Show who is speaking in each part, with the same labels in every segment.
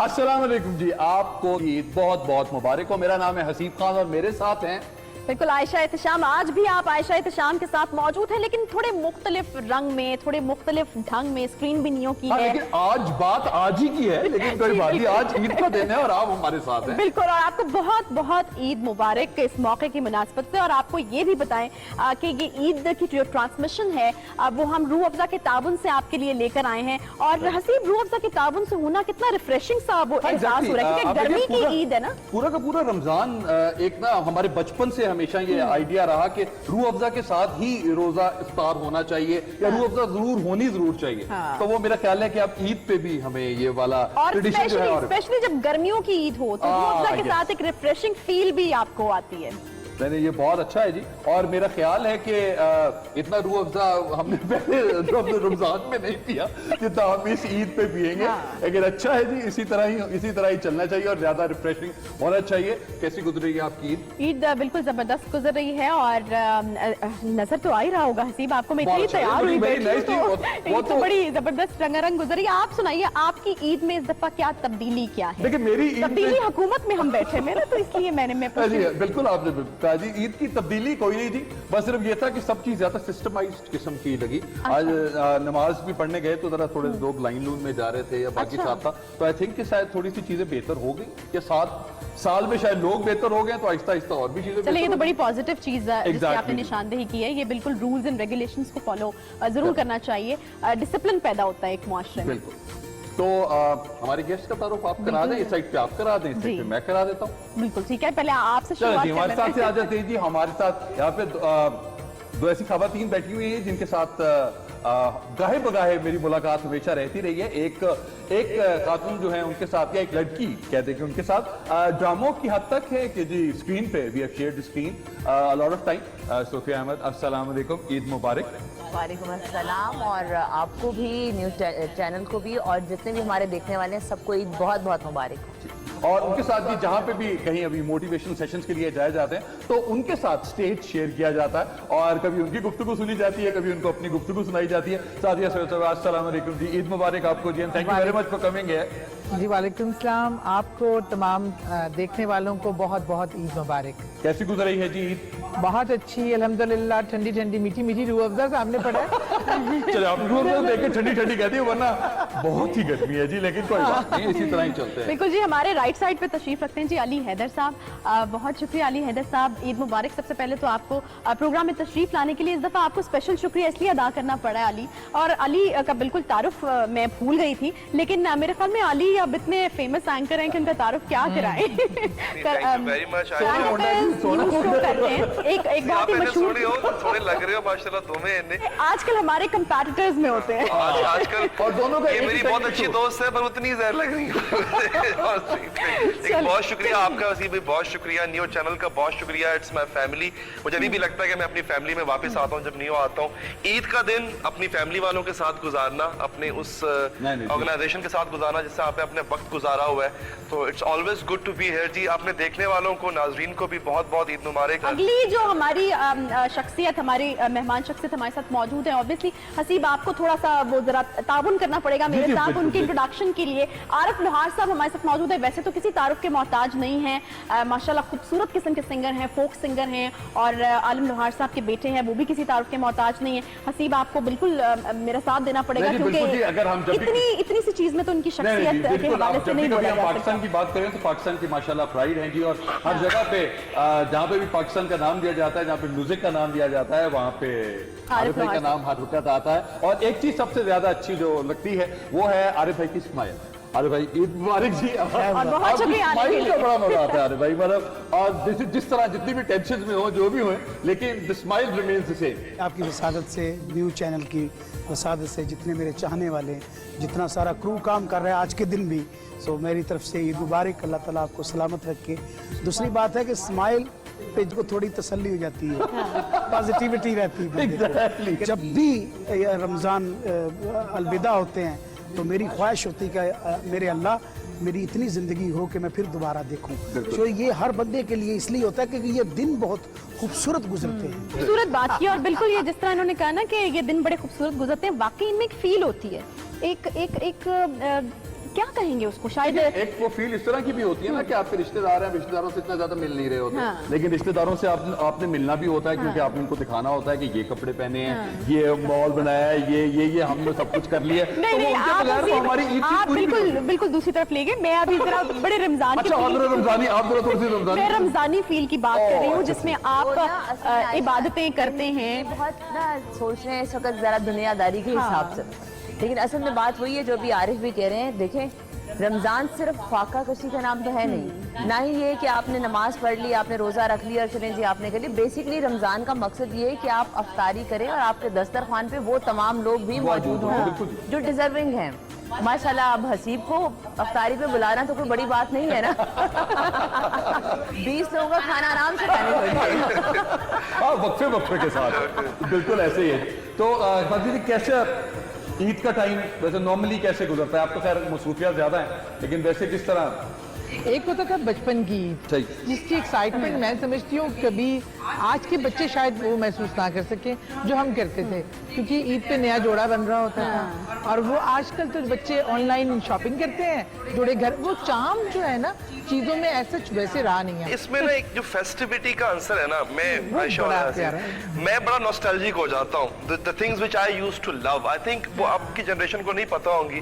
Speaker 1: अस्सलाम वालेकुम जी, आपको ईद बहुत बहुत मुबारक हो। मेरा नाम है हसीब खान और मेरे साथ हैं
Speaker 2: बिल्कुल आयशा एहतिशाम। आज भी आप आयशा एहतिशाम के साथ मौजूद हैं, लेकिन थोड़े मुख्तलिफ रंग में, थोड़े मुख्तलिफ ढंग में। स्क्रीन भी नियो की है,
Speaker 1: लेकिन आज बात आज ही की है, लेकिन कोई बात नहीं, आज ईद का दिन है और आप हमारे साथ हैं।
Speaker 2: बिल्कुल, और आपको बहुत बहुत ईद मुबारक इस मौके की मुनासबत से। और आपको ये भी बताएं कि ये ईद की जो ट्रांसमिशन है वो हम रूह अफ़ज़ा के ताबुन से आपके लिए लेकर आए हैं। और हसीब, रूह अफ़ज़ा के ताबुन से होना कितना रिफ्रेशिंग सा वो एहसास हो रहा है, क्योंकि गर्मी की ईद है ना।
Speaker 1: पूरा का पूरा रमजान एक ना हमारे बचपन से हमेशा ये आइडिया रहा कि रूह अफ़ज़ा के साथ ही रोजा इफ्तार होना चाहिए या रूह अफ़ज़ा जरूर होनी जरूर चाहिए। तो वो मेरा ख्याल है कि आप ईद पे भी हमें ये वाला ट्रेडिशन जो है,
Speaker 2: स्पेशली जब गर्मियों की ईद हो तो रूह अफ़ज़ा के साथ एक रिफ्रेशिंग फील भी आपको आती है।
Speaker 1: नहीं, ये बहुत अच्छा है जी। और मेरा ख्याल है कि इतना रूह अफ़ज़ा हमने पहले रमजान में नहीं पिया जितना हम इस ईद पे पियेंगे। लेकिन अच्छा है जी, इसी तरह ही चलना चाहिए और ज्यादा रिफ्रेशिंग होना चाहिए। कैसी गुजर रही है आपकी ईद?
Speaker 2: ईद बिल्कुल जबरदस्त गुजर रही है और नजर तो आ ही रहा होगा हसीब आपको, मैं इतनी तैयार हुई तो बड़ी जबरदस्त रंगारंग गुजरी। आप सुनाइए, आपकी ईद में इस दफा क्या तब्दीली क्या है?
Speaker 1: देखिए, मेरी
Speaker 2: तब्दीली हुकूमत में हम बैठे मेरा, तो इसलिए मैं
Speaker 1: बिल्कुल आपने जी, ईद की तब्दीली कोई नहीं थी, बस सिर्फ ये था कि सब चीज ज्यादा सिस्टमाइज्ड किस्म की लगी। आज नमाज भी पढ़ने गए तो जरा थोड़े लोग लाइन लून में जा रहे थे या बाकी साथ था, तो आई थिंक कि शायद थोड़ी सी चीजें बेहतर हो गई या 7 साल में शायद लोग बेहतर हो गए, तो आहिस्ता आहिस्ता और भी चीजें।
Speaker 2: चलिए, ये तो बड़ी पॉजिटिव चीज है जिसकी आपने निशानदेही की है। ये बिल्कुल रूल्स एंड रेगुलेशंस को फॉलो जरूर करना चाहिए, डिसिप्लिन पैदा होता है एक मुआशरे में।
Speaker 1: बिल्कुल। तो हमारे गेस्ट का तारुफ आप करा दें, इस साइड पे आप करा दें, इस साइड पे मैं करा देता हूँ।
Speaker 2: बिल्कुल ठीक है, पहले आपसे शुरुआत
Speaker 1: जी, हमारे साथ से आ जाते हैं जी। हमारे साथ यहाँ पे दो ऐसी खवातीन बैठी हुई हैं जिनके साथ गाहे बगाहे मेरी मुलाकात हमेशा रहती रही है। एक खातून जो है उनके साथ, या एक लड़की कहते हैं कि उनके साथ ड्रामों की हद तक है कि जी स्क्रीन पे we have shared screen a lot of time. Sophia Ahmed, अस्सलाम वालेकुम, ईद मुबारक।
Speaker 3: वालेकुम अस्सलाम, और आपको भी, न्यूज़ चैनल को भी, और जितने भी हमारे देखने वाले हैं सबको ईद बहुत बहुत मुबारक हो।
Speaker 1: और उनके साथ भी जहाँ पे भी कहीं अभी मोटिवेशनल सेशंस के लिए जाए जाते हैं तो उनके साथ स्टेज शेयर किया जाता है और कभी उनकी गुफ्तगू सुनी जाती है, कभी उनको अपनी गुफ्तगू सुनाई जाती है। सादिया अस्सलाम वालेकुम जी, ईद मुबारक आपको जी, thank you very much for coming here.
Speaker 4: जी वालेकुम सलाम, आपको तमाम देखने वालों को बहुत बहुत ईद मुबारक।
Speaker 1: कैसी गुजर रही है जी ईद?
Speaker 4: बहुत अच्छी अल्हम्दुलिल्लाह, ठंडी ठंडी मीठी मीठी रूह अफ़ज़ा सामने पड़ा है।
Speaker 1: चलिए, आप रूह अफ़ज़ा देख के ठंडी ठंडी कहती है, वरना बहुत ही गर्मी है जी, लेकिन कोई बात नहीं, इसी तरह ही चलते हैं।
Speaker 2: बिल्कुल जी, हमारे राइट साइड पे तशरीफ रखते हैं जी अली हैदर साहब। बहुत शुक्रिया अली हैदर साहब, ईद मुबारक। सबसे पहले तो आपको प्रोग्राम में तशरीफ लाने के लिए इस दफा आपको स्पेशल शुक्रिया इसलिए अदा करना पड़ा है अली। और अली का बिल्कुल तारुफ मैं भूल गई थी, लेकिन मेरे ख्याल में अली अब इतने फेमस एंकर हैं कि उनका तारुफ क्या कराएं। एक बहुत ही मशहूर,
Speaker 5: थोड़े लग रहे हो माशाल्लाह तुम्हें,
Speaker 2: आजकल हमारे कंपैटिटर्स में होते हैं
Speaker 5: आजकल।
Speaker 1: और दोनों का
Speaker 5: ये मेरी बहुत अच्छी दोस्त है पर उतनी जहर लग रही है। बहुत शुक्रिया आपका वसीम भाई, बहुत शुक्रिया नियो चैनल का, बहुत शुक्रिया। It's my family. मुझे अभी भी लगता है कि मैं अपनी फैमिली में वापस आता हूँ जब नियो आता हूँ। ईद का दिन अपनी फैमिली वालों के साथ गुजारना, अपने उस ऑर्गेनाइजेशन के साथ गुजारना जिससे आपने अपने वक्त गुजारा हुआ है, तो it's always good to be here जी। आपने देखने वालों को, नाजरीन को भी बहुत बहुत ईद मुबारक।
Speaker 2: अगली जो हमारी शख्सियत, हमारी मेहमान शख्सियत हमारे साथ मौजूद है, ऑब्वियसली हसीब आपको थोड़ा सा वो जरा ताबुन करना पड़ेगा मेरे साथ उनके इंट्रोडक्शन के लिए। आरिफ लोहार साहब हमारे साथ मौजूद है, वैसे तो किसी तारुफ के मोहताज नहीं है, माशाल्लाह खूबसूरत किस्म के सिंगर हैं, फोक सिंगर हैं, और आलिम लोहार साहब के बेटे हैं, वो भी किसी तारुफ के मोहताज नहीं है। हसीब आपको बिल्कुल मेरा साथ देना पड़ेगा, क्योंकि
Speaker 1: अगर हम
Speaker 2: इतनी सी चीज में तो उनकी शख्सियत के हवाले से नहीं बोला जा सकता।
Speaker 1: पाकिस्तान की बात करें तो पाकिस्तान की माशाल्लाह प्राइड है जी, और हर जगह पे जहाँ पे भी पाकिस्तान का नाम दिया जाता है, जहाँ पे म्यूजिक का नाम दिया जाता है, वहाँ पे आरिफ भाई का नाम हर वक्त आता है। और एक चीज सबसे ज्यादा अच्छी जो लगती है वो है आरिफ भाई की स्माइल। आरिफ भाई ईद मुबारक जी,
Speaker 2: बहुत शुक्रिया।
Speaker 1: स्माइल का बड़ा मजा आता है आरिफ भाई, मतलब और जिस तरह जितनी भी टेंशन में हो, जो भी हो, लेकिन the smile remains the same.
Speaker 6: आपकी वसादत से, न्यूज़ चैनल की वसादत से, जितने मेरे चाहने वाले, जितना सारा क्रू काम कर रहा है आज के दिन भी, सो मेरी तरफ से ईद मुबारक। अल्लाह ताला आपको सलामत रखे। दूसरी बात है कि स्माइल पे को थोड़ी तसल्ली हो जाती है, पॉजिटिविटी रहती है।
Speaker 1: Exactly.
Speaker 6: जब भी रमज़ान अलविदा होते हैं तो मेरी ख्वाहिश होती है कि मेरे अल्लाह मेरी इतनी ज़िंदगी हो कि मैं फिर दोबारा देखूं। तो ये हर बंदे के लिए इसलिए होता है कि ये दिन बहुत खूबसूरत गुजरते हैं।
Speaker 2: खूबसूरत बात की, और बिल्कुल ये जिस तरह इन्होंने कहा ना कि ये दिन बड़े खूबसूरत गुजरते हैं, वाकई इनमें एक फील होती है, एक क्या कहेंगे उसको, शायद
Speaker 1: एक वो फील इस तरह की भी होती है ना कि आपके रिश्तेदार हैं, रिश्तेदारों से इतना ज्यादा मिल नहीं रहे होते,
Speaker 2: हाँ।
Speaker 1: लेकिन रिश्तेदारों से आपने मिलना भी होता है, क्योंकि आपने उनको दिखाना होता है कि ये कपड़े पहने हैं, ये मॉल बनाया है, ये हमने सब कुछ कर लिया है।
Speaker 2: नहीं
Speaker 1: तो
Speaker 2: नहीं,
Speaker 1: उनके
Speaker 2: आप
Speaker 1: बगैर वो हमारी ईद की
Speaker 2: आप
Speaker 1: पूरी भी
Speaker 2: बिल्कुल बिल्कुल दूसरी तरफ ले गए। मैं अभी जरा बड़े रमजान
Speaker 1: अच्छा, आप जरा रमजानी, आप जरा थोड़ी सी
Speaker 2: मैं
Speaker 1: रमजानी।
Speaker 2: रमजानी फील की बात कर रही हूँ,
Speaker 1: अच्छा,
Speaker 2: जिसमें
Speaker 3: वो ना असल में
Speaker 2: आप इबादतें करते हैं।
Speaker 3: बहुत ना सोच रहे हैं इस वक्त जरा दुनियादारी के हिसाब से, लेकिन असल में बात वही है जो अभी आरिफ भी कह रहे हैं। देखें, रमजान सिर्फ फाका कशी का नाम तो है नहीं, ना ही ये कि आपने नमाज पढ़ ली, आपने रोजा रख लिया और चलें जी आपने कर लिया। बेसिकली रमजान का मकसद ये है कि आप अफ्तारी करें और आपके दस्तरखान पे वो तमाम लोग भी मौजूद हों जो डिजर्विंग हैं। माशाल्लाह, अब हसीब को अफ्तारी पे बुलाना तो कोई बड़ी बात नहीं है ना। 20 लोगों का खाना आराम से खाने को।
Speaker 1: हाँ, वक्फे वक्फे के साथ बिल्कुल ऐसे ही है। तो फजली जी, कैसे ईद का टाइम वैसे नॉर्मली कैसे गुजरता है? आप तो खैर मसरूफियात ज्यादा हैं, लेकिन वैसे किस तरह?
Speaker 4: एक होता था बचपन की ईद,
Speaker 1: सही।
Speaker 4: जिसकी एक्साइटमेंट मैं समझती हूँ कभी आज के बच्चे शायद वो महसूस ना कर सके जो हम करते थे, क्योंकि ईद पे नया जोड़ा बन रहा होता था। और वो आजकल तो बच्चे ऑनलाइन शॉपिंग करते हैं, जोड़े घर, वो चाम जो है ना चीजों में ऐसा वैसे रहा नहीं है।
Speaker 5: इसमें ना एक जो फेस्टिविटी का आंसर है ना, मैं बड़ा नॉस्टैल्जिक हो जाता हूँ। The things which I used to love, I think वो आपकी जनरेशन को नहीं पता होंगी।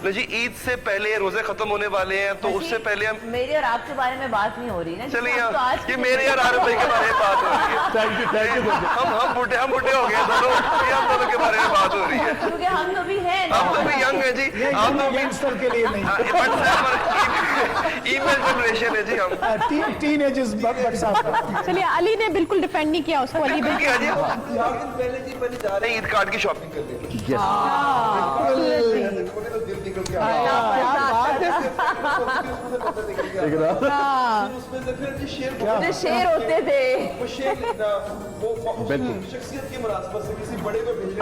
Speaker 5: लो जी, ईद से पहले रोजे खत्म होने वाले हैं, तो उससे पहले हम
Speaker 3: मेरे और आपके बारे में बात नहीं हो रही ना।
Speaker 5: चलिए
Speaker 3: हम तो आज
Speaker 5: ये मेरे और आरिफ भाई के बारे में बात हो रही है।
Speaker 1: Thank you.
Speaker 5: हम बुढ़े हो गए दोनों, ये हम दोनों के बारे में बात हो रही है।
Speaker 3: क्योंकि हम तो भी हैं ना।
Speaker 5: हम तो भी यंग है जी, हम तो भी
Speaker 6: यंगस्टर के लिए नहीं,
Speaker 5: ईमेल जनरेशन है जी हम।
Speaker 6: टीन एजेस बट साहब।
Speaker 2: चलिए, अली ने बिल्कुल डिफेंड नहीं किया उसको। अली
Speaker 5: क्या जी?
Speaker 7: पहले
Speaker 5: ईद कार्ड की शॉपिंग करनी है।
Speaker 3: जो शेर होते थे,
Speaker 7: शख्सियत की मुनासबत से किसी बड़े को भेजने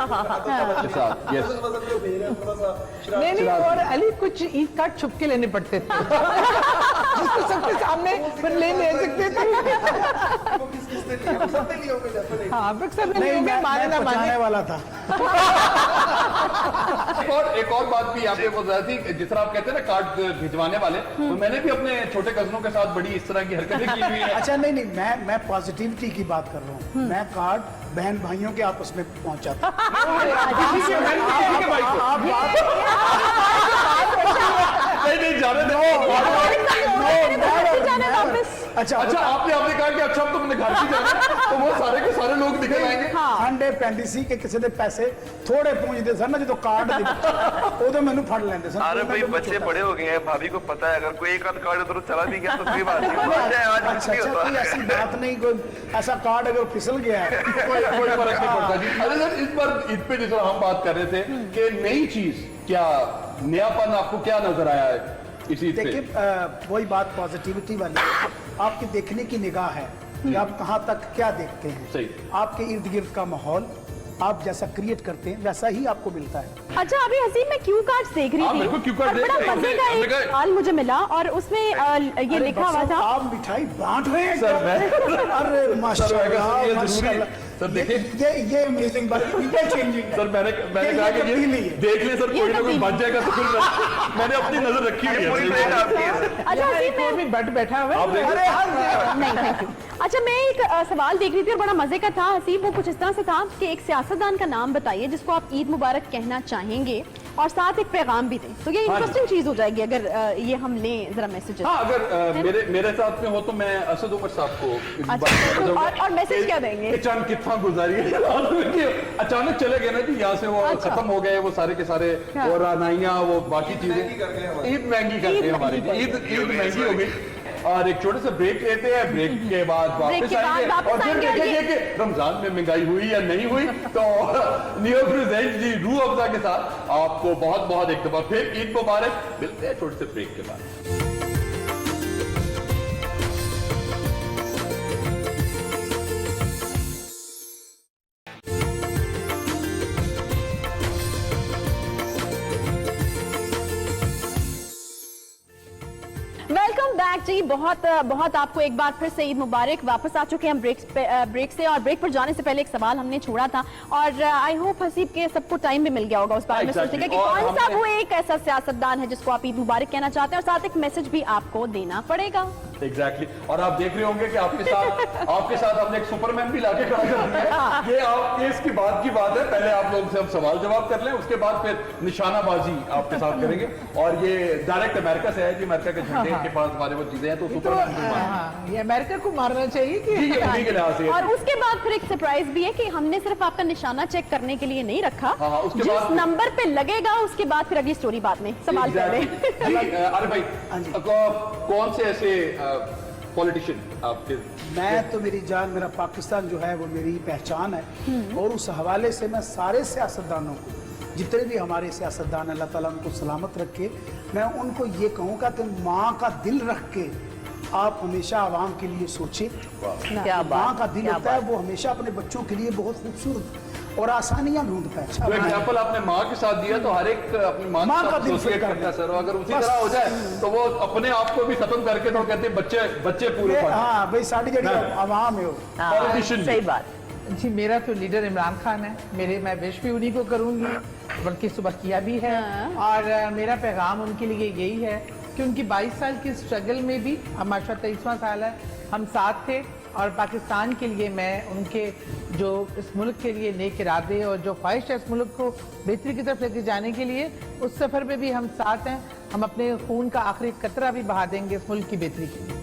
Speaker 4: नहीं, और अली कुछ ईद कार्ड छुप के लेने पड़ते थे जिसको सबके सामने पर ले सकते थे। हाँ, सब
Speaker 6: नहीं,
Speaker 4: माने ना
Speaker 6: बचाने
Speaker 4: माने
Speaker 6: वाला था।
Speaker 1: एक और बात भी यहाँ पे हो जाती थी, जिस तरह आप कहते हैं ना कार्ड भिजवाने वाले, तो मैंने भी अपने छोटे कजनों के साथ बड़ी इस तरह की हरकतें की हुई है।
Speaker 6: अच्छा, नहीं, मैं पॉजिटिविटी की बात कर रहा हूँ। मैं कार्ड बहन भाइयों के आपस में पहुंचाता।
Speaker 1: नहीं, जाने दो। अच्छा, आपने कहा कि अच्छा तुमने घर भी जाना, तो वो सारे के सारे लोग निकल आएंगे।
Speaker 6: ਠੰਡੇ ਪੈਂਦੀ ਸੀ ਕਿ ਕਿਸੇ ਦੇ ਪੈਸੇ ਥੋੜੇ ਪਹੁੰਚਦੇ ਸਨ ਨਾ, ਜਦੋਂ ਕਾਰਡ ਦੇ ਉਦੋਂ ਮੈਨੂੰ ਫੜ ਲੈਂਦੇ ਸਨ।
Speaker 5: अरे भाई, बच्चे बड़े हो गए हैं, भाभी को पता है अगर कोई एक आध कार्ड उधर चला भी गया तो कोई बात नहीं। आज कुछ
Speaker 6: अच्छा,
Speaker 5: नहीं
Speaker 6: अच्छा, कोई
Speaker 5: होता।
Speaker 6: ऐसी बात नहीं, कोई ऐसा कार्ड अगर फिसल गया है
Speaker 1: कोई फर्क नहीं पड़ता जी। अरे सर, इस बार ईद पे जिस तरह हम बात कर रहे थे कि नई चीज क्या, नयापन आपको क्या नजर आया है इस ईद पे?
Speaker 6: देखिए, वही बात पॉजिटिविटी वाली है। आपकी देखने की निगाह है कि आप कहाँ तक क्या देखते हैं।
Speaker 1: सही।
Speaker 6: आपके इर्द गिर्द का माहौल आप जैसा क्रिएट करते हैं वैसा ही आपको मिलता है।
Speaker 2: अच्छा, अभी हसीब मैं क्यू कार्ड्स देख रही
Speaker 1: हाँ,
Speaker 2: थी
Speaker 1: बिल्कुल, क्यू कार्ड
Speaker 2: और
Speaker 1: देख
Speaker 2: बड़ा
Speaker 1: रहे हैं।
Speaker 2: मजे का
Speaker 1: हमने
Speaker 2: एक
Speaker 1: कहा-
Speaker 2: हाल मुझे मिला और उसमें ये लिखा हुआ था।
Speaker 6: आप मिठाई बांट रहे हैं
Speaker 1: सर, मैं-
Speaker 6: अरे माशाल्लाह,
Speaker 1: ये जरूरी है।
Speaker 6: माशाल्लाह।
Speaker 1: सर, देखिए।
Speaker 6: ये अमेजिंग बात, ये चेंजिंग।
Speaker 1: सर, मैंने कहा कि ये देख ले सर, कोई ना कोई बच जाएगा तो फिर मैंने अपनी नजर रखी हुई है।
Speaker 5: पूरी प्लेट आपकी है सर।
Speaker 2: अच्छा हसीब,
Speaker 4: एक और भी बट बैठा हुआ
Speaker 1: आप
Speaker 4: है।
Speaker 1: देख-
Speaker 2: नहीं, थैंक यू। अच्छा, मैं एक सवाल देख रही थी और बड़ा मजे का था हसीब। वो कुछ इस तरह से था कि एक सियासतदान का नाम बताइए जिसको आप ईद मुबारक कहना चाहेंगे और साथ एक पैगाम भी दें। तो ये इंटरेस्टिंग चीज हो जाएगी अगर ये हम लें जरा मैसेज।
Speaker 1: हाँ, अगर मेरे साथ में हो तो मैं असद उमर साहब को
Speaker 2: अच्छा, और मैसेज क्या देंगे?
Speaker 1: अचानक कितना गुजारी है, अचानक चले गए ना जी यहाँ से, वो
Speaker 2: अच्छा।
Speaker 1: खत्म हो गए वो सारे के सारे,
Speaker 2: हाँ।
Speaker 1: वो रानाइयाँ, वो बाकी चीजें, ईद महंगी कर गई हमारी, ईद महंगी हो गई। और एक छोटे से ब्रेक लेते हैं, ब्रेक के बाद वापस आएंगे और फिर देखेंगे कि रमजान में महंगाई हुई या नहीं हुई। तो न्यू प्रेजेंट जी रूह अफ़ज़ा के साथ आपको बहुत बहुत एक दफा फिर ईद मुबारक। मिलते हैं छोटे से ब्रेक के बाद।
Speaker 2: वेलकम वेलकम बैक जी। बहुत आपको एक बार फिर से ईद मुबारक। वापस आ चुके हैं हम ब्रेक से, और ब्रेक पर जाने से पहले एक सवाल हमने छोड़ा था, और आई होप हसीब के सबको टाइम भी मिल गया होगा उस बारे में सोचने का कि कौन सा वो एक ऐसा सियासतदान है जिसको आप ईद मुबारक कहना चाहते हैं, और साथ एक मैसेज भी आपको देना पड़ेगा।
Speaker 1: एग्जैक्टली और आप देख रहे होंगे कि आपके साथ हमने एक सुपरमैन भी लाके खड़ा कर दिया है। ये आप इसकी बात की बात है, पहले आप लोगों से हम सवाल जवाब कर लें, उसके बाद फिर निशानाबाजी आपके साथ करेंगे। और ये डायरेक्ट अमेरिका से है जी, अमेरिका के झंडे के पास हमारे वो चीजें हैं, तो सुपरमैन को मारना।
Speaker 4: ये अमेरिका को मारना चाहिए कि
Speaker 1: ठीक है, उन्हीं के लिहाज से।
Speaker 2: और उसके बाद फिर एक सरप्राइज भी है कि हमने सिर्फ आपका निशाना चेक करने के लिए नहीं रखा,
Speaker 1: हाँ, उसके
Speaker 2: जिस
Speaker 1: बाद-
Speaker 2: नंबर पे लगेगा उसके बाद फिर अगली स्टोरी बाद में सवाल कर रहे
Speaker 1: Exactly. जी, अरे भाई कौन से ऐसे पॉलिटिशियन आपके?
Speaker 6: मैं तो मेरी जान, मेरा पाकिस्तान जो है वो मेरी पहचान है, और उस हवाले से मैं सारे सियासतदानों को, जितने भी हमारे सियासतदान, अल्लाह ताला उनको सलामत रखे, मैं उनको ये कहूँगा कि माँ का दिल रख के आप हमेशा आवाम के लिए सोचें।
Speaker 3: क्या
Speaker 6: माँ
Speaker 3: बात,
Speaker 6: का दिल
Speaker 3: क्या
Speaker 6: होता है वो हमेशा अपने बच्चों के लिए बहुत खूबसूरत और आसानियाँ ढूंढता है।
Speaker 1: तो एग्जाम्पल आपने माँ के साथ दिया, तो हर एक अपनी माँ
Speaker 6: माँ
Speaker 1: के
Speaker 6: का
Speaker 1: साथ
Speaker 6: दिल
Speaker 1: एसोसिएट
Speaker 6: फिर
Speaker 1: करता है सर। अगर उसी
Speaker 6: बस।
Speaker 1: तरह हो जाए तो वो अपने आप को भी खत्म करके तो कहते हैं बच्चे पूरे पढ़े।
Speaker 6: हाँ भाई, साड़ी जड़ी आवाम है वो।
Speaker 1: Politician
Speaker 3: सही
Speaker 1: भी।
Speaker 3: बात।
Speaker 4: जी, मेरा तो लीडर इमरान खान है। मैं विश भी उन्हीं को करूंगी, बल्कि सुबह किया भी है। और मेरा पैगाम उनके लिए यही है कि उनकी 22 साल की स्ट्रगल में भी, हमारा 23वां साल है, हम साथ थे। और पाकिस्तान के लिए मैं उनके जो इस मुल्क के लिए नेक इरादे और जो ख्वाहिश है इस मुल्क को बेहतरी की तरफ लेके जाने के लिए, उस सफ़र में भी हम साथ हैं। हम अपने खून का आखिरी कतरा भी बहा देंगे इस मुल्क की बेहतरी के लिए।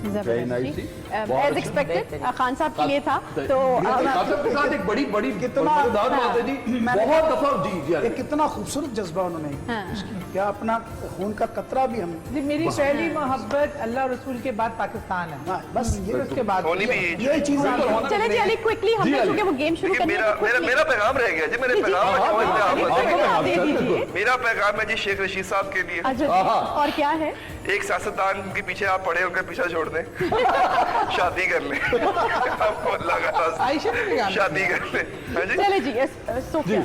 Speaker 1: Very nice जी। बहुत
Speaker 2: एज
Speaker 1: अच्छा।
Speaker 2: एक्सपेक्टेड खान साहब के लिए था, तो
Speaker 1: खान साहब के साथ एक बड़ी मजेदार बात है जी, बहुत दफा जी
Speaker 6: ये कितना खूबसूरत जज्बा उन्होंने, क्या अपना खून का कतरा भी हम।
Speaker 4: जी, मेरी पहली मोहब्बत अल्लाह और रसूल के बाद पाकिस्तान है।
Speaker 6: हाँ, बस
Speaker 4: फिर उसके बाद
Speaker 5: होनी भी
Speaker 6: ये चीज
Speaker 2: चले जी अली क्विकली, हमने चूंकि वो गेम शुरू
Speaker 5: देखिए,
Speaker 2: करनी है, तो quickly-
Speaker 5: मेरा पैगाम रह गया जी। मेरे पैगाम
Speaker 2: हाँ,
Speaker 5: आप
Speaker 2: दे दीजिए।
Speaker 5: मेरा पैगाम है जी शेख रशीद साहब के लिए।
Speaker 2: अच्छा, और क्या है?
Speaker 5: एक सियासतदान के पीछे आप पड़े, उनका पीछा छोड़ दें, शादी कर लें। आपको अल्लाह का रास्ता,
Speaker 4: आयशा ने भी गाना
Speaker 5: शादी कर लें। हाँ जी।
Speaker 2: चले जी सोफिया।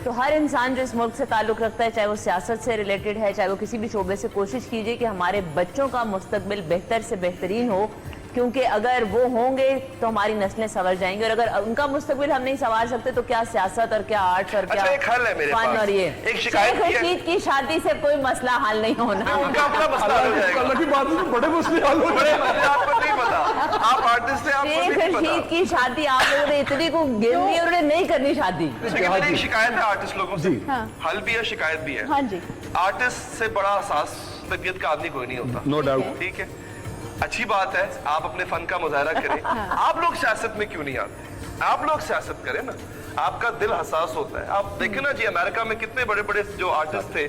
Speaker 3: तो हर इंसान जो इस मुल्क से ताल्लुक़ रखता है, चाहे वो सियासत से रिलेटेड है, चाहे वो किसी भी शोबे से, कोशिश कीजिए कि हमारे बच्चों का मुस्तकबिल बेहतर से बेहतरीन हो, क्योंकि अगर वो होंगे तो हमारी नस्लें संवर जाएंगी, और अगर उनका मुस्तकबिल हम नहीं संवार सकते तो क्या सियासत और क्या आर्ट्स और क्या
Speaker 5: अच्छा, एक हल है मेरे
Speaker 3: फन
Speaker 5: पास।
Speaker 3: और ये
Speaker 5: एक शिकायत
Speaker 3: शेख
Speaker 5: की है।
Speaker 3: रशीद की शादी से कोई मसला हल नहीं होना।
Speaker 5: उनका अपना मसला हो जाएगा।
Speaker 1: अल्लाह की बात है, बड़े मसले हल हो
Speaker 5: बड़े
Speaker 1: रहे हैं।
Speaker 5: मसले आपको नहीं पता, आप आर्टिस्ट हैं, आपको
Speaker 3: शेख
Speaker 5: नहीं
Speaker 3: रशीद
Speaker 5: पता।
Speaker 3: की शादी आप लोगों ने इतनी को गिन दी और उन्हें नहीं करनी शादी।
Speaker 5: लेकिन मेरी एक शिकायत है आर्टिस्ट लोगों से,
Speaker 2: हाँ।
Speaker 5: हल भी है, शिकायत भी है।
Speaker 2: हाँ जी।
Speaker 5: आर्टिस्ट से बड़ा हसास तबीयत का आदमी कोई नहीं होता।
Speaker 1: No doubt.
Speaker 5: ठीक है, अच्छी बात है, आप अपने फन का मुजाहरा करें। आप लोग सियासत में क्यों नहीं आते? आप लोग सियासत करें ना, आपका दिल हसास होता है। आप देखें ना जी, अमेरिका में कितने बड़े बड़े जो आर्टिस्ट थे,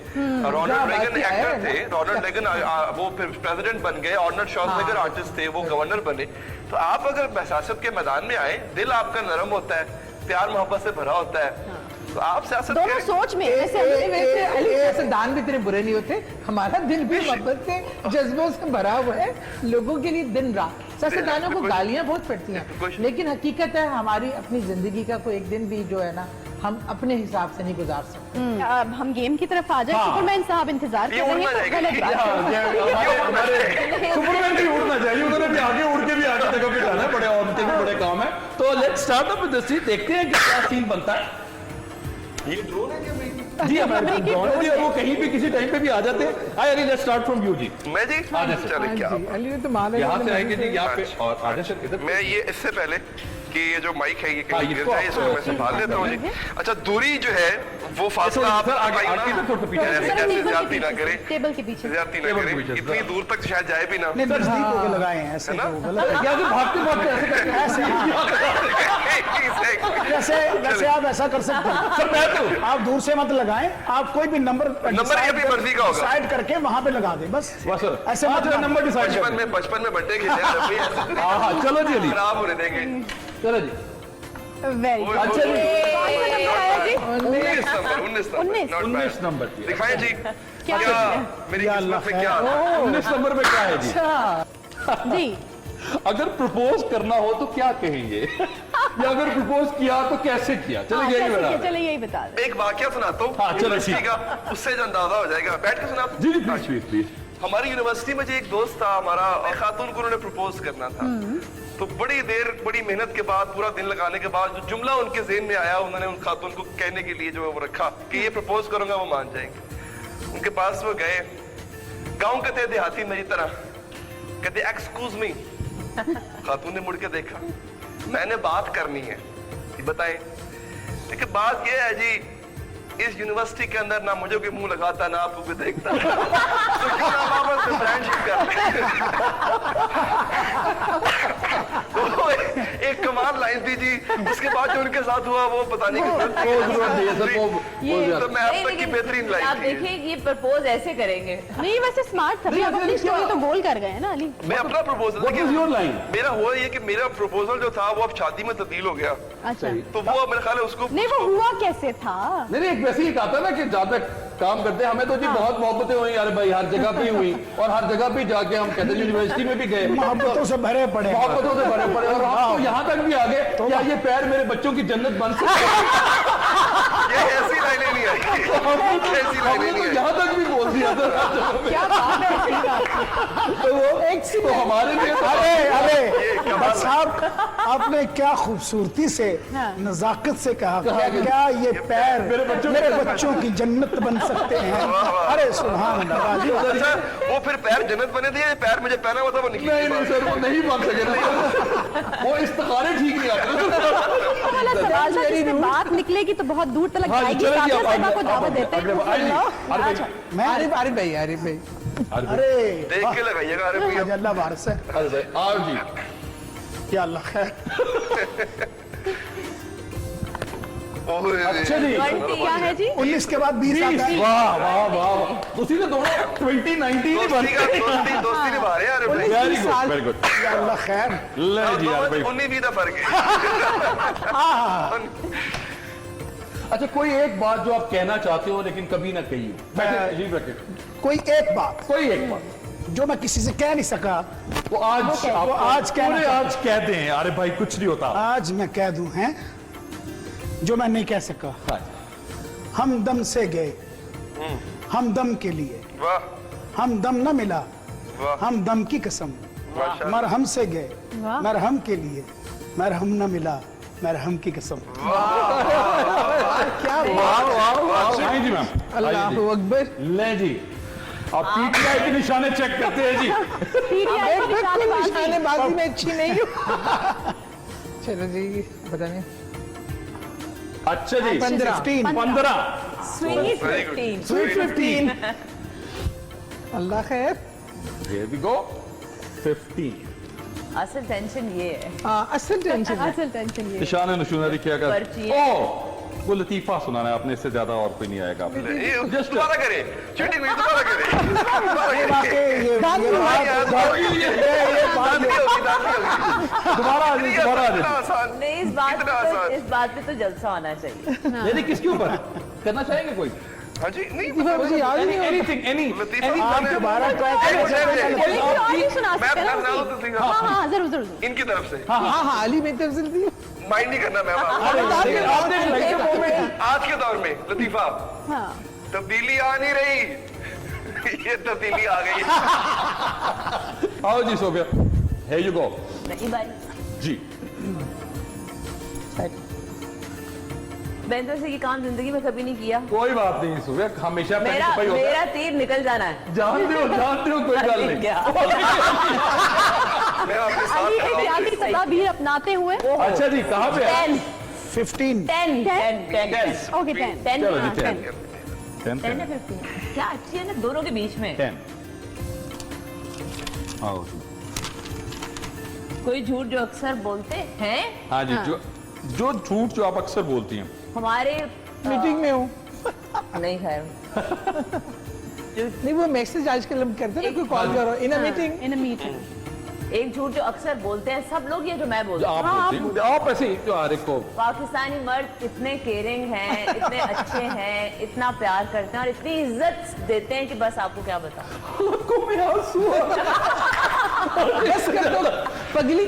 Speaker 5: रोनाल्ड रेगन एक्टर थे, रोनाल्ड रेगन वो फिर प्रेसिडेंट बन गए, आर्नल्ड श्वार्ज़नेगर आर्टिस्ट थे, वो गवर्नर बने। तो आप अगर सियासत के मैदान में आए, दिल आपका नरम होता है, प्यार मोहब्बत से भरा होता है, तो आप सियासत
Speaker 2: दोनों
Speaker 5: करें।
Speaker 2: सोच में वैसे
Speaker 4: वैसे अली सियासतदान भी इतने बुरे नहीं होते। हमारा दिल भी मोहब्बत से, जज्बों से भरा हुआ है लोगों के लिए दिन रात। सियासतदानों को गालियां बहुत पड़ती हैं, लेकिन हकीकत है हमारी अपनी जिंदगी का कोई एक दिन भी जो है ना, हम अपने हिसाब से नहीं गुजार सकते।
Speaker 2: अब हम गेम की तरफ आ जाए। सुपरमैन साहब इंतजार कर
Speaker 5: ये
Speaker 2: रहे
Speaker 5: उड़ना
Speaker 2: हैं, तो
Speaker 5: जाएगा।
Speaker 2: गलत बात है।
Speaker 1: सुपरमैन भी उड़ना चाहिए, उन्होंने भी आगे उड़ के भी आगे जगह पे जाना है, बड़े और उनके भी बड़े काम है। तो let's start up with this, देखते हैं कि क्या सीन बनता है।
Speaker 7: ये ड्रोन है क्या?
Speaker 1: जी अमेरिकन ड्रोन है जी, और वो कहीं भी किसी टाइम पे भी आ जाते हैं। आई Ali, let's start from you जी।
Speaker 5: मैं जी चले क्या
Speaker 4: जी, अली ने तो माना
Speaker 1: यहाँ से आएंगे जी, यहाँ पे, और आजा सर इधर।
Speaker 5: मैं ये इससे पहले कि ये जो माइक है ये
Speaker 1: हाँ,
Speaker 5: कहीं गिर
Speaker 1: इसको
Speaker 5: जाए, इसको मैं संभाल लेता हूँ जी। अच्छा, दूरी जो है वो फासला आप
Speaker 1: सर, आगे-
Speaker 5: बताइए ना।
Speaker 1: आगे थोड़ा पीछे
Speaker 5: ऐसे
Speaker 2: सर,
Speaker 5: जैसे
Speaker 2: टेबल
Speaker 5: ज्यादती
Speaker 2: के
Speaker 5: ना
Speaker 2: पीछे,
Speaker 5: करें,
Speaker 2: टेबल के पीछे।
Speaker 5: ज्यादती ना
Speaker 1: टेबल के
Speaker 5: करें,
Speaker 1: पीछे,
Speaker 5: इतनी दूर तक शायद जाए भी ना।
Speaker 6: नहीं, नजदीक होके लगाए हैं ऐसे,
Speaker 5: है ना?
Speaker 6: तो गलत है।
Speaker 1: या फिर भागते भागते ऐसे करके
Speaker 6: वैसे वैसे आप ऐसा कर सकते हैं
Speaker 1: सर, मैं तो
Speaker 6: आप दूर से मत लगाएं, आप कोई भी नंबर
Speaker 5: नंबर ये अपनी मर्जी का होगा।
Speaker 6: डिसाइड करके वहां पे लगा दें, बस
Speaker 1: बस सर,
Speaker 6: ऐसे मत
Speaker 1: आज नंबर डिसाइड कर।
Speaker 5: बचपन में बर्थडे खेले हैं, जब भी ऐसे
Speaker 1: हाँ हाँ, चलो जी अली,
Speaker 5: खराब होने देंगे।
Speaker 1: चलो जी।
Speaker 2: Very good.
Speaker 1: अच्छा जी,
Speaker 2: कौन सा नंबर आया जी?
Speaker 1: 19 नंबर जी।
Speaker 5: दिखाएं जी
Speaker 2: क्या
Speaker 5: क्या
Speaker 2: है?
Speaker 5: मेरी
Speaker 6: या
Speaker 5: किस्मत
Speaker 6: अल्लाह
Speaker 5: में क्या आता है?
Speaker 1: 19 नंबर पे क्या है जी?
Speaker 2: जी
Speaker 1: अगर प्रपोज करना हो तो क्या कहेंगे? या अगर प्रपोज किया तो कैसे किया? चलो
Speaker 2: हाँ,
Speaker 1: यही
Speaker 2: कैसे
Speaker 1: बता
Speaker 2: किया?
Speaker 1: दें।
Speaker 2: चले यही बता दें।
Speaker 5: एक वाकया सुनाता हूँ,
Speaker 1: हाँ, चलो,
Speaker 5: यूनिवर्सिटी
Speaker 1: ठीक।
Speaker 5: का, उससे जो अंदाजा हो जाएगा। बैठ के सुना।
Speaker 1: जी जी, प्लीज प्लीज प्लीज।
Speaker 5: हमारी यूनिवर्सिटी में जो एक दोस्त था हमारा, एक खातून को उन्होंने प्रपोज करना था, तो बड़ी देर बड़ी मेहनत के बाद पूरा दिन लगाने के बाद जो जुमला उनके ज़हन में आया, उन्होंने उन खातून को कहने के लिए जो है वो रखा कि ये प्रपोज करूंगा वो मान जाएंगे। उनके पास वो गए, गाँव के थे देहाती मेरी तरह, कहते एक्सक्यूज मी। खातून ने मुड़ के देखा, मैंने बात करनी है, ये बताएं। लेकिन बात ये है जी, इस यूनिवर्सिटी के अंदर ना मुझे कोई मुंह लगाता ना आपको कोई देखता, तो क्यों ना वापस से फ्रेंडशिप कर तो एक कमाल लाइन थी जी। उसके बाद जो उनके साथ हुआ वो पता नहीं तो मैं अब तक की बेहतरीन लाइन
Speaker 3: आप
Speaker 5: थी।
Speaker 3: देखिए ये प्रपोज ऐसे करेंगे।
Speaker 2: नहीं वैसे स्मार्ट था, आप अपनी स्टोरी तो गोल कर गए ना अली।
Speaker 5: मैं अपना proposal,
Speaker 1: What was your line?
Speaker 5: मेरा हुआ ये कि मेरा प्रपोजल जो था वो अब शादी में तब्दील हो गया,
Speaker 2: अच्छा
Speaker 5: तो वो मेरे ख्याल है उसको
Speaker 2: नहीं वो हुआ कैसे था?
Speaker 1: नहीं एक वैसे ही कहा था ना कि जहाँ तक काम करते हैं हमें तो जी बहुत मोहब्बतें हुई यार भाई, हर जगह पे हुई, और हर जगह पे जाके हम कहते हैं यूनिवर्सिटी में भी गए,
Speaker 6: मोहब्बतों से भरे पड़े हैं।
Speaker 1: मोहब्बतों से भरे पड़े, और हम तो यहाँ तक भी आ गए क्या ये पैर मेरे बच्चों की जन्नत बन सकते हैं?
Speaker 5: ये ऐसी लाइनें नहीं आई, ऐसी लाइनें
Speaker 1: हमने
Speaker 5: नहीं
Speaker 1: तो
Speaker 5: आई।
Speaker 1: यहाँ तक भी बोल दिया था।
Speaker 4: क्या बात है।
Speaker 1: तो वो तो हमारे लिए
Speaker 6: अरे बट साहब आपने क्या खूबसूरती से नजाकत से कहा क्या ये पैर मेरे बच्चों की जन्नत बन सकते हैं। अरे सुभान अल्लाह।
Speaker 5: अच्छा, वो फिर पैर जन्नत बने थे, पैर मुझे पहना हुआ था वो निकली।
Speaker 1: नहीं सर वो नहीं बन सके, वो इस्तिखारे ठीक नहीं आते।
Speaker 2: वाला सवाल था जिससे बात निकलेगी तो बहुत दूर तक
Speaker 1: हाँ,
Speaker 2: जाएगी।
Speaker 1: चलो जी,
Speaker 2: साबिया
Speaker 1: आप
Speaker 2: साहिबा को
Speaker 1: आइए,
Speaker 2: दावत
Speaker 1: आप
Speaker 2: देते
Speaker 1: आइए,
Speaker 2: हैं।
Speaker 1: आइए, आइए,
Speaker 2: अच्छा
Speaker 6: मैं
Speaker 4: आरिफ भाई
Speaker 6: अरे
Speaker 5: देख के लगाइएगा। अरे भैया
Speaker 6: अल्लाह वारस है।
Speaker 1: अरे भाई आओ जी,
Speaker 6: या अल्लाह खैर।
Speaker 1: अच्छा जी,
Speaker 2: क्या है जी?
Speaker 6: 19 के बाद 20 आता है।
Speaker 1: वाह वाह वाह, उसी ने दोनों 2019 ही बन
Speaker 5: दोस्ती निभा रहे हैं। अरे भाई
Speaker 1: वेरी गुड वेरी गुड।
Speaker 6: या अल्लाह खैर।
Speaker 1: ले जी यार भाई।
Speaker 5: 19-20 का फर्क है।
Speaker 1: अच्छा कोई एक बात जो आप कहना चाहते हो लेकिन कभी ना कही हो, बैठे अजीब रखे,
Speaker 6: कोई एक बात
Speaker 1: कोई एक बात
Speaker 6: जो मैं किसी से कह नहीं सका
Speaker 1: वो आज
Speaker 6: वो आज कहना
Speaker 1: पूरे आज कहते हैं। अरे भाई कुछ नहीं होता।
Speaker 6: आज मैं कह दूं हैं जो मैं नहीं कह सका।
Speaker 1: हाँ।
Speaker 6: हम दम से गए हम दम के लिए,
Speaker 5: वाह
Speaker 6: हम दम न मिला
Speaker 5: वाह
Speaker 6: हम दम की कसम,
Speaker 5: माशाल्लाह।
Speaker 6: मरहम से गए
Speaker 2: वाह।
Speaker 6: मरहम के लिए, मरहम न मिला मरहम की कसम।
Speaker 4: क्या
Speaker 1: वाह वाह वाह। आइए जी मैम,
Speaker 4: अल्लाह अकबर।
Speaker 1: ले जी, आप पीटीआई के निशाने चेक करते हैं जी।
Speaker 2: पीटीआई
Speaker 4: मैं
Speaker 2: को
Speaker 4: बिल्कुल
Speaker 2: निशानेबाजी।
Speaker 4: निशानेबाजी में अच्छी नहीं हूँ। चलो जी पता नहीं।
Speaker 1: अच्छा जी
Speaker 4: 15
Speaker 1: 15
Speaker 3: स्वीट
Speaker 5: Very good.
Speaker 3: 15।
Speaker 4: स्वीट 15। अल्लाह खैर।
Speaker 1: Here we go 15।
Speaker 3: असल टेंशन ये है।
Speaker 4: असल टेंशन है।
Speaker 2: असल टेंशन ये।
Speaker 1: निशान नशूनरी क्या कर
Speaker 3: पर्ची है।
Speaker 1: ओ वो लतीफा सुनाना है आपने, इससे ज्यादा और कोई नहीं आएगा आपने।
Speaker 5: ये दोबारा करें, चीटिंग हुई, दोबारा करें, दोबारा
Speaker 6: ये
Speaker 5: करें।
Speaker 6: वाकई ये बात
Speaker 5: दादी होगी, दादी होगी।
Speaker 1: दोबारा आ जाइए, दोबारा आ
Speaker 5: इतना
Speaker 1: जाइए।
Speaker 5: आसान।
Speaker 3: नहीं
Speaker 5: इतना आसान।
Speaker 3: इस बात पे तो जलसा होना चाहिए।
Speaker 1: नहीं नहीं, किसके ऊपर करना चाहेंगे कोई?
Speaker 5: हाँ जी, नहीं
Speaker 4: मुझे याद ही नहीं होता।
Speaker 1: एनीथिंग एनी
Speaker 5: लतीफा
Speaker 6: आप
Speaker 5: मैंने-
Speaker 6: दोबारा ट्राई
Speaker 5: एक
Speaker 6: करें।
Speaker 5: मिनट,
Speaker 2: कोई और नहीं सुना
Speaker 5: मैं
Speaker 2: सकते ना
Speaker 5: अपना नाम
Speaker 2: उसी।
Speaker 5: तो दिखा।
Speaker 2: हाँ हाँ जरूर जरूर।
Speaker 5: इनकी तरफ से
Speaker 4: हाँ अली मेरी तरफ से दी।
Speaker 5: माइंड नहीं करना मैम। आज के दौर में लतीफा
Speaker 2: हाँ
Speaker 5: तब्दीली आ नहीं रही, ये तब्दीली आ गई।
Speaker 1: आओ जी सोफिया, here you go
Speaker 3: नहीं भाई
Speaker 1: जी।
Speaker 3: मैंने तो ऐसे ये काम जिंदगी में कभी नहीं किया।
Speaker 1: कोई बात नहीं सोफिया, हमेशा पहले
Speaker 3: मेरा
Speaker 1: छुपाई होता है।
Speaker 3: मेरा तीर निकल जाना है।
Speaker 1: जानते हो कोई गल नहीं।
Speaker 3: क्या?
Speaker 5: मैं आपके साथ
Speaker 2: अली
Speaker 5: खड़ा हूँ।
Speaker 2: एहतियाती तदाबीर अपनाते हुए।
Speaker 1: अच्छा जी कहाँ पे है?
Speaker 3: 10
Speaker 6: 15
Speaker 3: 10 10 10
Speaker 2: ओके 10
Speaker 3: 10
Speaker 1: चलो जी,
Speaker 3: हाँ,
Speaker 1: 10
Speaker 3: 10 10 है 15। क्या अच्छी है ना दोनों के बीच में।
Speaker 1: 10 आओ जी।
Speaker 3: कोई झूठ जो अक्सर बोलते हैं
Speaker 1: हाँ जी, जो झूठ जो आप अक्सर बोलती हैं।
Speaker 3: हमारे
Speaker 4: मीटिंग में हूँ।
Speaker 3: नहीं खैर
Speaker 4: नहीं वो मैसेज आजकल हम करते हैं ना, कोई कॉल करो इन a meeting.
Speaker 2: In a meeting.
Speaker 3: एक झूठ जो अक्सर बोलते हैं सब लोग, ये जो मैं
Speaker 1: जो
Speaker 3: बोलती हूँ।
Speaker 1: आप बोलती हैं, आप ऐसे ही जो हर एक को
Speaker 3: पाकिस्तानी मर्द इतने केयरिंग हैं, इतने अच्छे हैं, इतना प्यार करते हैं और इतनी इज्जत देते हैं कि बस आपको क्या बताऊं।
Speaker 1: को में आंसू
Speaker 4: पगली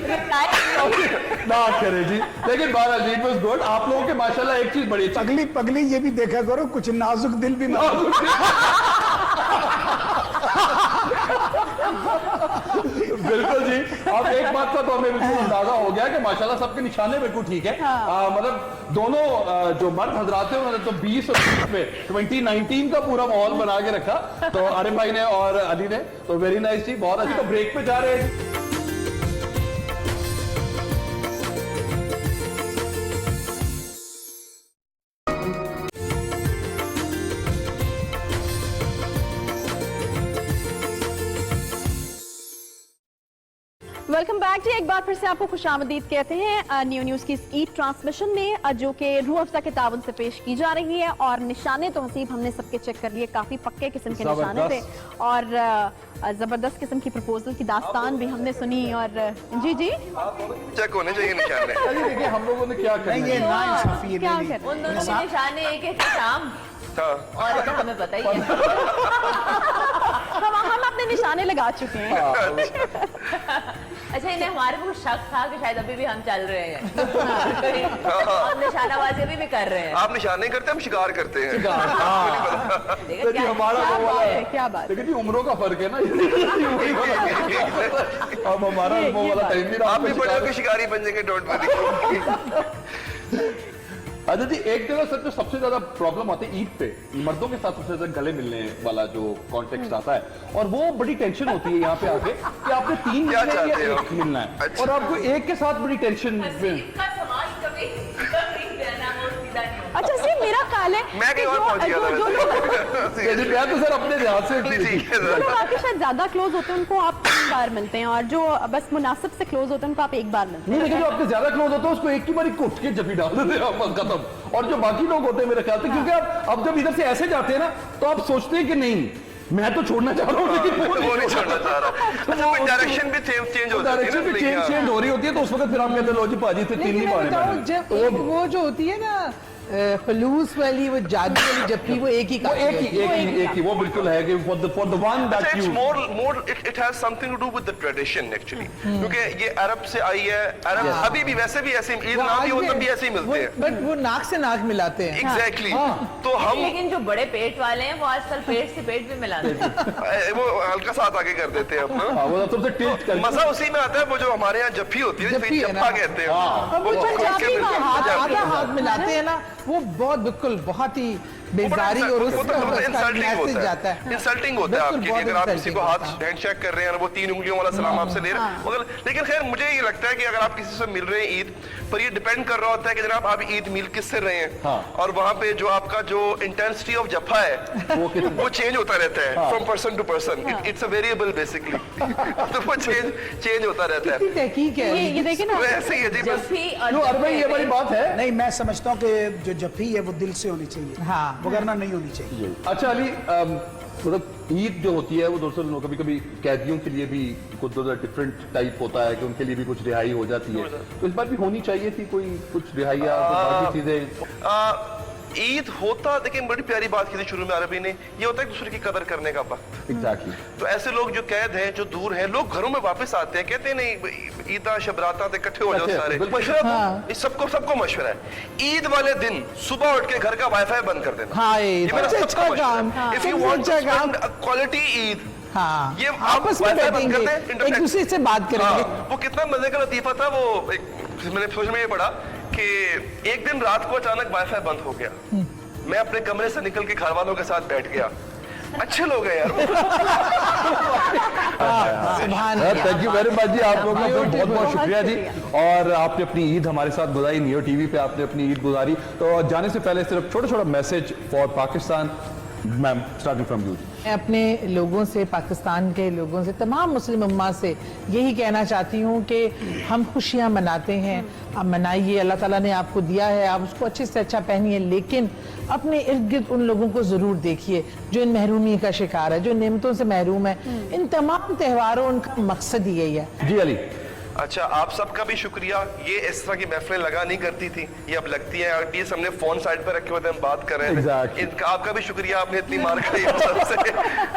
Speaker 1: ना करे जी, लेकिन बहरहाल इट वाज गुड। आप लोगों के माशाल्लाह एक चीज बड़ी अच्छी।
Speaker 6: पगली पगली ये भी देखा करो, कुछ नाजुक दिल भी नाजुक।
Speaker 1: बिल्कुल जी। अब एक बात का तो हमें बिल्कुल अंदाजा हो गया कि माशाल्लाह सबके निशाने बिल्कुल ठीक है। मतलब दोनों जो मर्द हजरात हैं उन्होंने तो 20 और 30 में 2019 का पूरा माहौल बना के रखा, तो आरिफ भाई ने और अली ने, तो वेरी नाइस जी, बहुत अच्छी। तो ब्रेक पे जा रहे हैं।
Speaker 2: वेलकम बैक जी। एक बार फिर से आपको खुशामदीद कहते हैं न्यू न्यूज की इस ईद ट्रांसमिशन में, जो कि रूह अफ़ज़ा के ताउन से पेश की जा रही है। और निशाने तो हसीब हमने सबके चेक कर लिए, काफी पक्के किस्म के निशाने थे और जबरदस्त किस्म की प्रपोजल की दास्तान भी हमने सुनी। और जी जी
Speaker 5: चेक होने चाहिए निशाने।
Speaker 1: चलिए देखिए हम लोगों ने क्या करना
Speaker 6: ये
Speaker 1: है।
Speaker 6: नाइंसाफी है
Speaker 2: क्या
Speaker 6: मेरी।
Speaker 2: कर
Speaker 3: उन दोनों के निशाने एक एक शाम
Speaker 5: हाँ।
Speaker 3: और हमें पता ही है।
Speaker 2: हम अपने निशाने लगा चुके हैं।
Speaker 3: अच्छा, इन्हें हमारे को शक था कि शायद अभी भी हम चल रहे हैं और निशानाबाजी अभी भी कर रहे हैं।
Speaker 5: आप निशाने करते हैं, हम शिकार करते हैं।
Speaker 3: देखिए
Speaker 1: देखिए
Speaker 3: क्या-
Speaker 1: हमारा
Speaker 2: क्या
Speaker 1: वो
Speaker 2: बात
Speaker 1: वाला
Speaker 2: है, क्या बात है।
Speaker 1: देखिए जी उम्रों का फर्क है ना। अब हमारा वो वाला टाइम नहीं रहा।
Speaker 5: आप भी बड़े होकर शिकारी बन जाएंगे, डोंट वरी।
Speaker 1: अच्छा जी, एक जगह सच में सबसे ज्यादा प्रॉब्लम आती है ईद पे, मर्दों के साथ सबसे ज्यादा गले मिलने वाला जो कॉन्टेक्स्ट आता है, और वो बड़ी टेंशन होती है यहाँ पे आके कि आपने 3
Speaker 5: क्या
Speaker 1: मिलना है
Speaker 5: चाहते
Speaker 1: या
Speaker 5: हो?
Speaker 1: 1 मिलना है,
Speaker 5: अच्छा।
Speaker 1: और आपको एक के साथ बड़ी टेंशन।
Speaker 2: अच्छा सी मेरा ख्याल है
Speaker 5: मैं कहीं और पहुंच गया था
Speaker 2: जो
Speaker 5: वैसे।
Speaker 1: मैं तो सर अपने ध्यान से
Speaker 5: ठीक है
Speaker 2: लोग
Speaker 5: सर।
Speaker 2: आपके शायद ज्यादा क्लोज होते हैं उनको आप 3 बार मिलते हैं, और जो बस मुनासिब से क्लोज होते हैं उनको आप 1 बार मिलते हैं।
Speaker 1: नहीं, लेकिन जो आपके ज्यादा क्लोज होते हैं उसको एक ही बारी कुट के जफी डाल देते हैं आप, बस खत्म। और जो बाकी लोग होते हैं मेरे ख्याल से, क्योंकि आप अब जब इधर से ऐसे जाते हैं ना तो आप सोचते हैं कि नहीं मैं तो छोड़ना चाह रहा हूँ, लेकिन
Speaker 5: वो नहीं छोड़ना चाह रहा। अच्छा, डायरेक्शन भी चेंज हो जाती है
Speaker 1: डायरेक्शन
Speaker 5: ना,
Speaker 1: भी
Speaker 5: लेकिन
Speaker 1: चेंज हो रही होती है, तो उस वक्त फिर हम कहते हैं लो जी पाजी थे 3
Speaker 4: लेकिन
Speaker 1: नहीं
Speaker 4: मैं
Speaker 1: पाने
Speaker 4: बताऊं,
Speaker 1: मैंने।
Speaker 4: जब एक वो जो होती है ना खलूस वाली, वो जादू वाली जप्पी, वो एक ही
Speaker 1: वो
Speaker 4: काफी
Speaker 1: एक ही वो बिल्कुल है कि for the one that
Speaker 5: it's
Speaker 1: you.
Speaker 5: More it has something to do with the tradition actually, क्योंकि ये अरब से आई है। अरब अभी भी वैसे भी ऐसे ईद ना भी हो तब भी ऐसे ही मिलते हैं।
Speaker 4: बट वो नाक से नाक मिलाते हैं।
Speaker 5: एग्जैक्टली। तो हम
Speaker 3: लेकिन जो बड़े पेट वाले हैं वो आजकल पेट से पेट भी मिलाते हैं।
Speaker 5: वो हल्का सा आगे कर देते हैं अपना।
Speaker 1: हाँ, वो सबसे टिल्ट कर
Speaker 5: मजा उसी में आता है, वो जो हमारे यहाँ जफ्फी होती है,
Speaker 4: जफ्फी है
Speaker 5: जफ्फा
Speaker 4: ना।
Speaker 5: कहते हैं।
Speaker 4: अब वो
Speaker 5: वो
Speaker 4: पंजाबी
Speaker 5: उसके
Speaker 4: का
Speaker 5: में-
Speaker 4: हाथ
Speaker 5: जफ्फी।
Speaker 4: आधा हाथ मिलाते हैं ना, वो बहुत बिल्कुल बहुत ही बेजारी और उसका मैसेज जाता है।
Speaker 5: इंसल्टिंग होता है
Speaker 4: बिल्कुल,
Speaker 5: आपके लिए,
Speaker 4: बहुत
Speaker 5: अगर आप किसी को
Speaker 4: insulting
Speaker 5: हाथ
Speaker 4: होता है।
Speaker 5: हैंडशेक कर रहे हैं और वो 3 उंगलियों वाला सलाम आपसे ले रहे हैं, मगर लेकिन खैर मुझे ये लगता है कि अगर आप किसी से मिल रहे हैं ईद पर, ये डिपेंड कर रहा होता है कि जनाब आप ईद मिल किससे रहे हैं, और वहाँ पे जो आपका जो इंटेंसिटी ऑफ जफा है वो चेंज होता रहता है from person to person. It's a variable basically. तो वो चेंज होता रहता है।
Speaker 4: कितनी तहकीक है।
Speaker 2: ये देखिए ना,
Speaker 5: तो ऐसे ही है जी, बस
Speaker 3: जफ्फी और
Speaker 1: जो अरबई ये बड़ी बात है।
Speaker 6: नहीं, मैं समझता हूँ कि जो जफ्फी है वो दिल से होनी चाहिए,
Speaker 4: हाँ।
Speaker 6: वगरना नहीं होनी चाहिए।
Speaker 1: अच्छा अली, मतलब ईद जो होती है वो दरअसल कभी कभी कैदियों के लिए भी कुछ डिफरेंट टाइप होता है कि उनके लिए भी कुछ रिहाई हो जाती है, तो इस बार भी होनी चाहिए थी कोई कुछ रिहाई या बाकी चीजें।
Speaker 5: ईद होता, देखिए बड़ी प्यारी बात की थी शुरू में अरबी ने, ये होता है एक दूसरे की कदर करने का वक्त।
Speaker 1: एग्जैक्टली।
Speaker 5: तो ऐसे लोग जो कैद हैं, जो दूर हैं, लोग घरों में वापस आते हैं, कहते हैं नहीं ईदा शबराता तो इकट्ठे हो जाओ
Speaker 1: अच्छा,
Speaker 5: सारे।
Speaker 1: बिल्कुल।
Speaker 5: मशवरा इस सबको मशवरा है, ईद वाले दिन सुबह उठ के घर का वाईफाई बंद कर देना।
Speaker 4: हाँ,
Speaker 5: ये मेरा
Speaker 4: सबसे
Speaker 5: सबका
Speaker 4: अच्छा
Speaker 5: मशवरा
Speaker 4: काम,
Speaker 5: है। If you
Speaker 4: सबसे
Speaker 5: want to
Speaker 4: अच्छा काम।
Speaker 5: spend a quality ईद,
Speaker 4: हाँ,
Speaker 5: ये आप
Speaker 4: आपस में
Speaker 5: वाईफाई बंद
Speaker 4: बैठेंगे,
Speaker 5: करते हैं,
Speaker 4: एक
Speaker 5: इंटरनेट-
Speaker 4: दूसरे से बात करेंगे।
Speaker 5: हाँ, वो कितना मजे का लतीफा था वो। मैंने सोच में ये पढ़ा कि एक दिन रात को अचानक वाईफाई बंद हो गया, मैं अपने कमरे से निकल के घर वालों के साथ बैठ गया। अच्छे लोग हैं यार।
Speaker 1: थैंक यू वेरी मच जी, आप लोगों का बहुत बहुत शुक्रिया जी। और आपने अपनी ईद हमारे साथ गुजारी, नियो टीवी पे आपने अपनी ईद गुजारी। तो जाने से पहले सिर्फ छोटा छोटा message for Pakistan, ma'am starting from you.
Speaker 4: मैं अपने लोगों से, पाकिस्तान के लोगों से, तमाम मुस्लिम उम्मा से यही कहना चाहती हूँ कि हम खुशियाँ मनाते हैं, आप मनाइए, अल्लाह ताला ने आपको दिया है, आप उसको अच्छे से अच्छा पहनिए, लेकिन अपने इर्द गिर्द उन लोगों को ज़रूर देखिए जो इन महरूमी का शिकार है, जो नेमतों से महरूम है। इन तमाम त्योहारों उनका मकसद ही यही है।
Speaker 1: जी अली।
Speaker 5: अच्छा, आप सबका भी शुक्रिया। ये इस तरह की महफिलें लगा नहीं करती थी, ये अब लगती है। अभी हमने फोन साइड पर रखे हुए थे, हम बात कर रहे थे।
Speaker 1: Exactly.
Speaker 5: इनका आपका भी शुक्रिया, आपने इतनी मार खाई हम सबसे।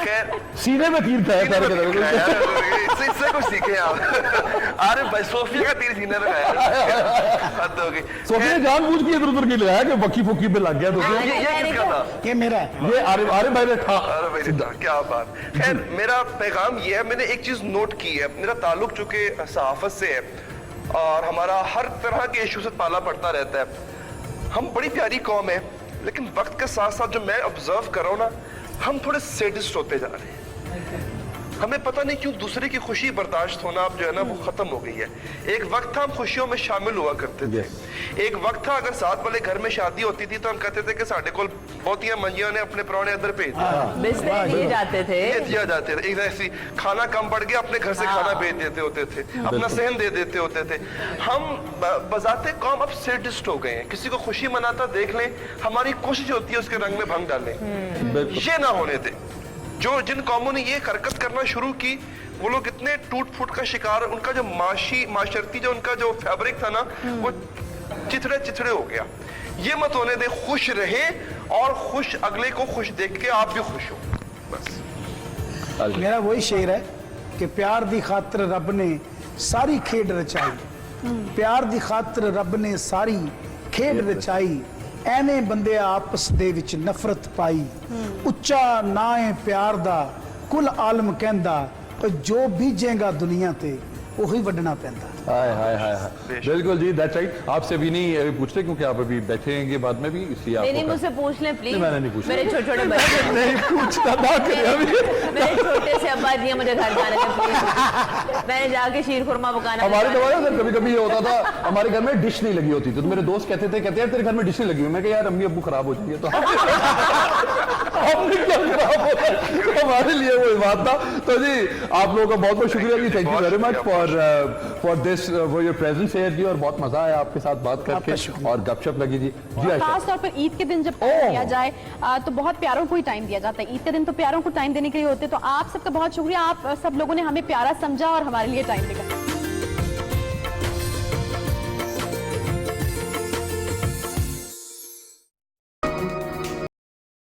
Speaker 5: खैर
Speaker 1: सीने में तीर था
Speaker 5: इन्हें भी खिलाया, इससे कुछ सीखे आप। अरे भाई सोफिया का तीर सीने लगाया, हद हो गई।
Speaker 1: सोफिया ने जानबूझ के इधर उधर की लगाया कि बक्की फुक्की पे लग गया तो
Speaker 5: ये किसका था?
Speaker 6: ये मेरा है।
Speaker 1: ये आरिफ भाई ने ठा
Speaker 5: अरे भाई रिटा, क्या बात। खैर मेरा पैगाम ये है, मैंने एक चीज नोट की है, मेरा ताल्लुक चूंकि सहाफत से है और हमारा हर तरह के इशू से पाला पड़ता रहता है। हम बड़ी प्यारी कौम है, लेकिन वक्त के साथ साथ जो मैं ऑब्जर्व कर रहा हूँ ना, हम थोड़े सैडिस्ट होते जा रहे हैं। हमें पता नहीं क्यों दूसरे की खुशी बर्दाश्त होना अब जो है ना वो खत्म हो गई है। एक वक्त था हम खुशियों में शामिल हुआ करते थे। एक वक्त था अगर साथ वाले घर में शादी होती थी तो हम कहते थे कि साढ़े को बहुतियां मंजियों ने अपने प्राणे अंदर भेज दिया,
Speaker 3: बिस्तर दिए जाते थे,
Speaker 5: ये दिया जाते थे। एक ऐसी खाना कम पड़ गया, अपने घर से खाना भेज देते होते थे, अपना सहन दे देते होते थे। हम बजाते कौम अब सैडिस्ट हो गए हैं। किसी को खुशी मनाता देख लें, हमारी कोशिश होती है उसके रंग में भंग डालें। ये ना होने दे। जो जिन कौमों ने ये हरकत करना शुरू की वो लोग इतने टूट फूट का शिकार, उनका जो माशरती जो उनका जो फैब्रिक था ना वो चिथड़े चिथड़े हो गया। ये मत होने दे, खुश रहे और खुश अगले को खुश देख के आप भी खुश हो। बस
Speaker 6: मेरा वही शेर है कि प्यार दी खातर रब ने सारी खेड रचाई, प्यार दी खातर रब ने सारी खेड रचाई, ਐਵੇਂ ਬੰਦੇ ਆਪਸ ਦੇ ਵਿੱਚ ਨਫ਼ਰਤ ਪਾਈ, ਉੱਚਾ ਨਾ ਹੈ ਪਿਆਰ ਦਾ ਕੁੱਲ ਆਲਮ ਕਹਿੰਦਾ, ਜੋ ਬੀਜੇਗਾ ਦੁਨੀਆ ਤੇ ਉਹੀ ਵੱਢਣਾ ਪੈਂਦਾ।
Speaker 1: हाय हाय हाय हाय, बिल्कुल जी, दैट्स राइट। आपसे भी नहीं पूछते क्योंकि आप अभी बैठेंगे बाद में भी, इसलिए
Speaker 3: नहीं
Speaker 1: आपको
Speaker 3: मुझसे पूछ लें प्लीज।
Speaker 1: मैंने नहीं पूछा।
Speaker 3: मेरे छोटे छोटे बच्चे
Speaker 1: नहीं पूछता ना करें अभी।
Speaker 3: मेरे छोटे से अब्बा दिया मुझे घर जाने में प्लीज। मैंने जाके शीर खुरमा पकाना।
Speaker 1: हमारे दरबार में कभी कभी ये होता था, हमारे घर में डिश नहीं लगी होती थी तो मेरे दोस्त कहते यार तेरे घर में डिश नहीं लगी हुई। मैं कहा यार अम्मी अब्बू खराब हो जाएंगे तो हमने क्या खराब होता है, हमारे लिए वो बात था। तो जी आप लोगों का बहुत बहुत शुक्रिया जी, thank you very much for this for your presence here जी, और बहुत मजा आया आपके साथ बात करके और गपशप लगी जी। जी आयशा,
Speaker 2: खास तौर पर ईद के दिन जब टाइम दिया जाए तो बहुत प्यारों को ही टाइम दिया जाता है। ईद के दिन तो प्यारों को टाइम देने के लिए होते हैं, तो आप सबका बहुत शुक्रिया, आप सब लोगों ने हमें प्यारा समझा और हमारे लिए टाइम दिया।